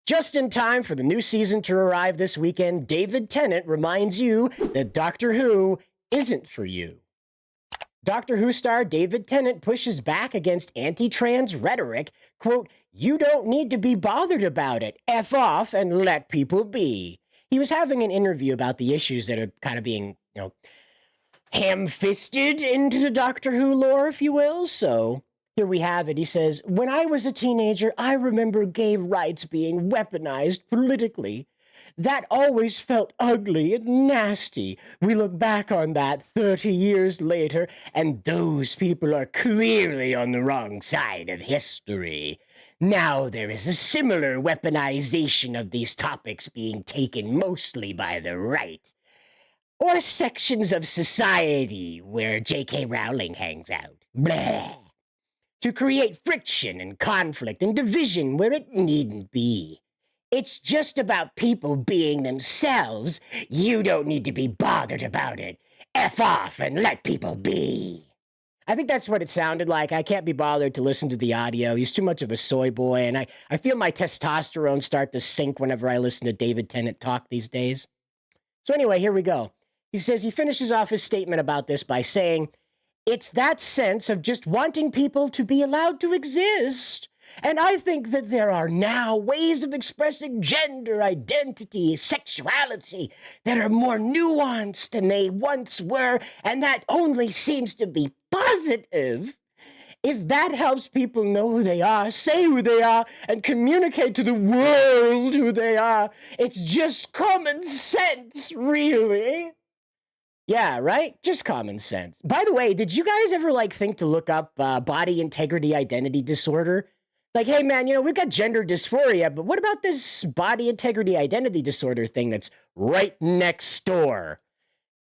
Just in time for the new season to arrive this weekend, David Tennant reminds you that Doctor Who isn't for you. Doctor Who star David Tennant pushes back against anti-trans rhetoric, quote, "You don't need to be bothered about it. F off and let people be." He was having an interview about the issues that are kind of being, ham-fisted into the Doctor Who lore, if you will. So here we have it. He says, "When I was a teenager, I remember gay rights being weaponized politically. That always felt ugly and nasty. We look back on that 30 years later, and those people are clearly on the wrong side of history. Now there is a similar weaponization of these topics being taken mostly by the right, or sections of society where J.K. Rowling hangs out. Blah. To create friction and conflict and division where it needn't be. It's just about people being themselves. You don't need to be bothered about it. F off and let people be." I think that's what it sounded like. I can't be bothered to listen to the audio. He's too much of a soy boy, and I feel my testosterone start to sink whenever I listen to David Tennant talk these days. So anyway, here we go. He says he finishes off his statement about this by saying, "It's that sense of just wanting people to be allowed to exist. And I think that there are now ways of expressing gender identity, sexuality, that are more nuanced than they once were, and that only seems to be positive. If that helps people know who they are, say who they are, and communicate to the world who they are, it's just common sense, really." Yeah, right? Just common sense. By the way, did you guys ever think to look up body integrity identity disorder? Like, hey man, we've got gender dysphoria, but what about this body integrity identity disorder thing that's right next door?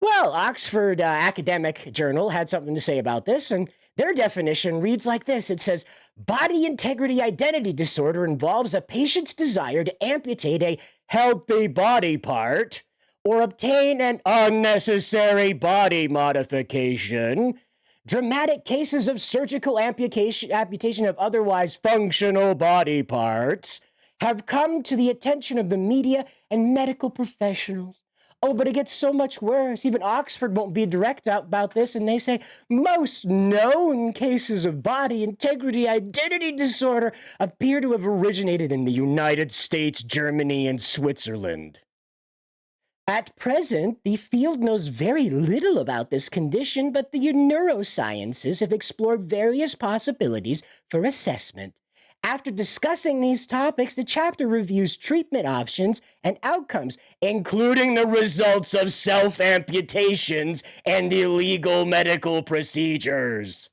Well, Oxford Academic Journal had something to say about this, and their definition reads like this. It says, "Body integrity identity disorder involves a patient's desire to amputate a healthy body part or obtain an unnecessary body modification. Dramatic cases of surgical amputation of otherwise functional body parts have come to the attention of the media and medical professionals." Oh, but it gets so much worse. Even Oxford won't be direct about this, and they say most known cases of body integrity identity disorder appear to have originated in the United States, Germany, and Switzerland. At present, the field knows very little about this condition, but the neurosciences have explored various possibilities for assessment. After discussing these topics, the chapter reviews treatment options and outcomes, including the results of self-amputations and illegal medical procedures.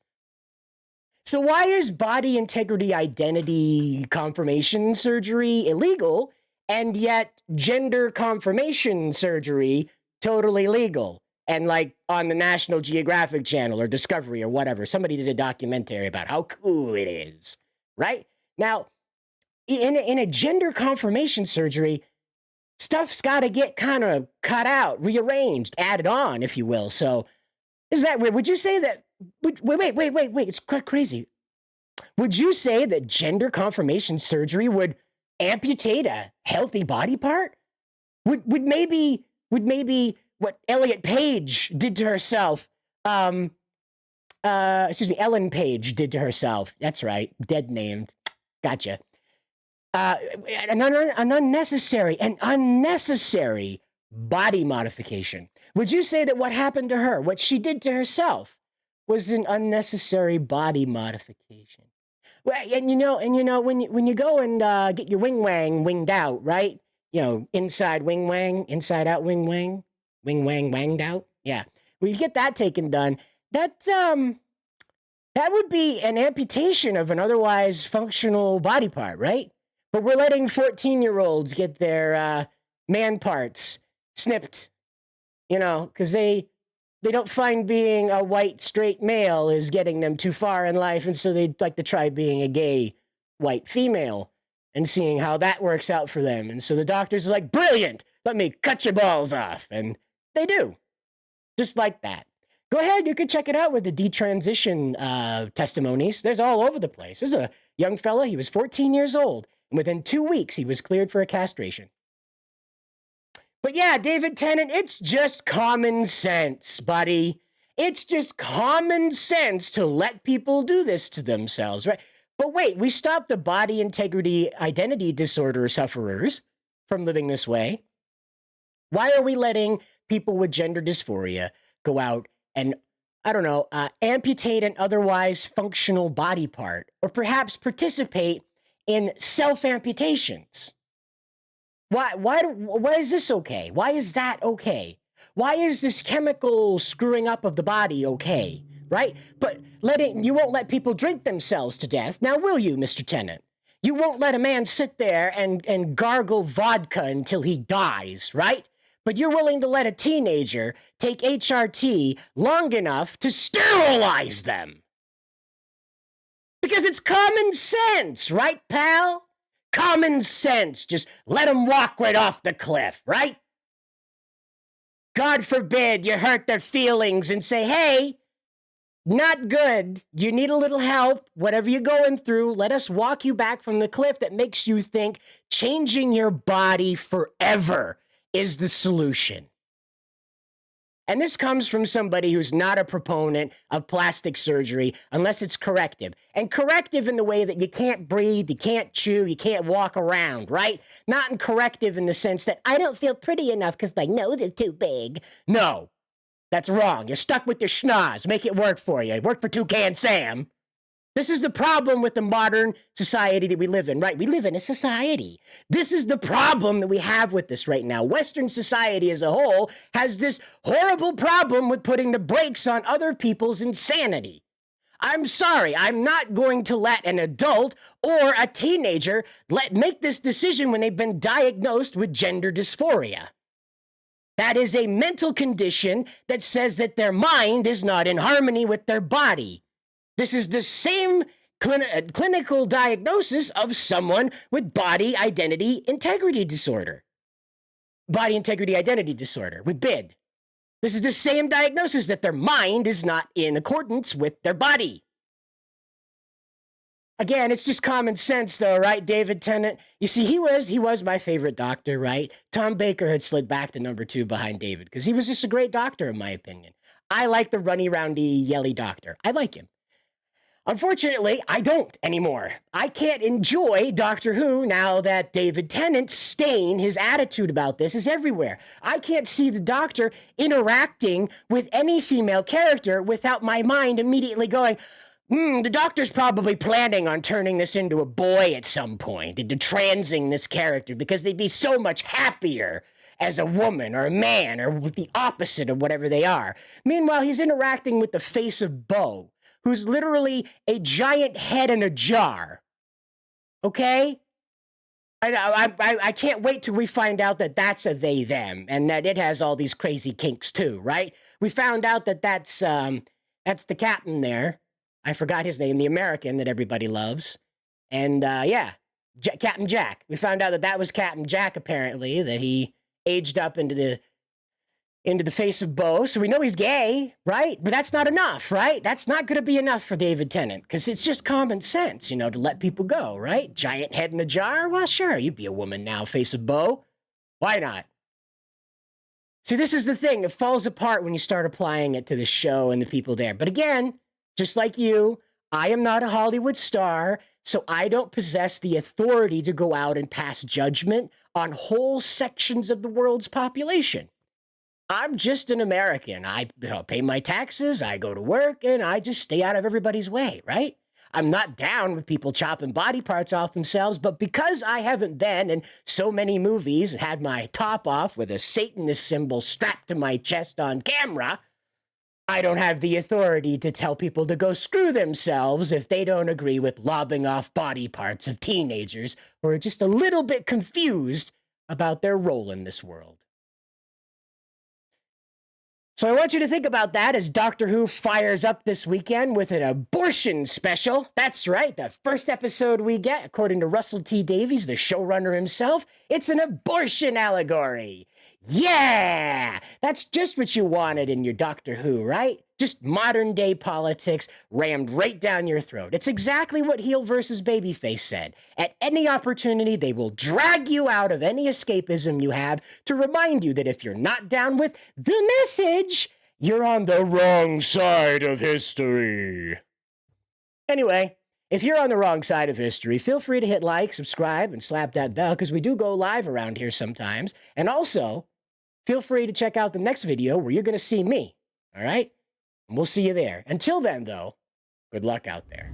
So why is body integrity identity confirmation surgery illegal, and yet gender confirmation surgery totally legal? And on the National Geographic Channel or Discovery or whatever, somebody did a documentary about how cool it is, right? Now, in a gender confirmation surgery, stuff's got to get kind of cut out, rearranged, added on, if you will. So, is that weird? Would you say that? Wait, it's crazy. Would you say that gender confirmation surgery would amputate a healthy body part? Would maybe what Elliot Page did to herself? Ellen Page did to herself. That's right, dead named. Gotcha. An unnecessary body modification. Would you say that what happened to her, what she did to herself, was an unnecessary body modification? Well, and when you go and get your winged out, right? Inside wing wang, inside out wing wanged out. Yeah. When you get that taken done, that would be an amputation of an otherwise functional body part, right? But we're letting 14-year-olds get their man parts snipped, because they don't find being a white straight male is getting them too far in life, and so they'd like to try being a gay white female and seeing how that works out for them. And so the doctors are like, "Brilliant, let me cut your balls off." And they do, just like that. Go ahead, you can check it out with the detransition testimonies. There's all over the place. There's a young fella, he was 14 years old. Within 2 weeks, he was cleared for a castration. But yeah, David Tennant, it's just common sense, buddy. It's just common sense to let people do this to themselves, right? But wait, we stopped the body integrity identity disorder sufferers from living this way. Why are we letting people with gender dysphoria go out and, I don't know, amputate an otherwise functional body part, or perhaps participate in self-amputations? Why is this okay? Why is that okay? Why is this chemical screwing up of the body okay? Right? But you won't let people drink themselves to death. Now, will you, Mr. Tennant? You won't let a man sit there and gargle vodka until he dies, right? But you're willing to let a teenager take HRT long enough to sterilize them. Because it's common sense, right, pal? Common sense. Just let them walk right off the cliff, right? God forbid you hurt their feelings and say, hey, not good. You need a little help. Whatever you're going through, let us walk you back from the cliff. That makes you think changing your body forever is the solution. And this comes from somebody who's not a proponent of plastic surgery unless it's corrective. And corrective in the way that you can't breathe, you can't chew, you can't walk around, right? Not in corrective in the sense that I don't feel pretty enough because my nose is too big. No, that's wrong. You're stuck with your schnoz. Make it work for you. It worked for Toucan Sam. This is the problem with the modern society that we live in, right? We live in a society. This is the problem that we have with this right now. Western society as a whole has this horrible problem with putting the brakes on other people's insanity. I'm sorry, I'm not going to let an adult or a teenager make this decision when they've been diagnosed with gender dysphoria. That is a mental condition that says that their mind is not in harmony with their body. This is the same clinical diagnosis of someone with body identity integrity disorder. Body integrity identity disorder, with BID. This is the same diagnosis, that their mind is not in accordance with their body. Again, it's just common sense though, right, David Tennant? You see, he was my favorite doctor, right? Tom Baker had slid back to number 2 behind David because he was just a great doctor in my opinion. I like the runny, roundy, yelly doctor. I like him. Unfortunately, I don't anymore. I can't enjoy Doctor Who now that David Tennant's stain, his attitude about this, is everywhere. I can't see the Doctor interacting with any female character without my mind immediately going, the Doctor's probably planning on turning this into a boy at some point, into transing this character, because they'd be so much happier as a woman or a man or with the opposite of whatever they are. Meanwhile, he's interacting with the face of Bo, who's literally a giant head in a jar. Okay? I can't wait till we find out that that's a they, them, and that it has all these crazy kinks too, right? We found out that that's the captain there. I forgot his name, the American that everybody loves. And yeah, Captain Jack. We found out that was Captain Jack, apparently, that he aged up into the face of Bo, so we know he's gay, right? But that's not enough, right? That's not going to be enough for David Tennant, because it's just common sense, to let people go, right? Giant head in a jar? Well, sure, you'd be a woman now, face of Bo. Why not? See, this is the thing. It falls apart when you start applying it to the show and the people there. But again, just like you, I am not a Hollywood star, so I don't possess the authority to go out and pass judgment on whole sections of the world's population. I'm just an American. I pay my taxes, I go to work, and I just stay out of everybody's way, right? I'm not down with people chopping body parts off themselves, but because I haven't been in so many movies and had my top off with a Satanist symbol strapped to my chest on camera, I don't have the authority to tell people to go screw themselves if they don't agree with lobbing off body parts of teenagers who are just a little bit confused about their role in this world. So I want you to think about that as Doctor Who fires up this weekend with an abortion special. That's right, the first episode we get, according to Russell T Davies, the showrunner himself, it's an abortion allegory. Yeah! That's just what you wanted in your Doctor Who, right? just modern day politics rammed right down your throat. It's exactly what heel versus babyface said. At any opportunity, they will drag you out of any escapism you have to remind you that if you're not down with the message, you're on the wrong side of history. Anyway, if you're on the wrong side of history, feel free to hit like, subscribe, and slap that bell because we do go live around here sometimes. And also, feel free to check out the next video where you're going to see me. All right? And we'll see you there. Until then, though, good luck out there.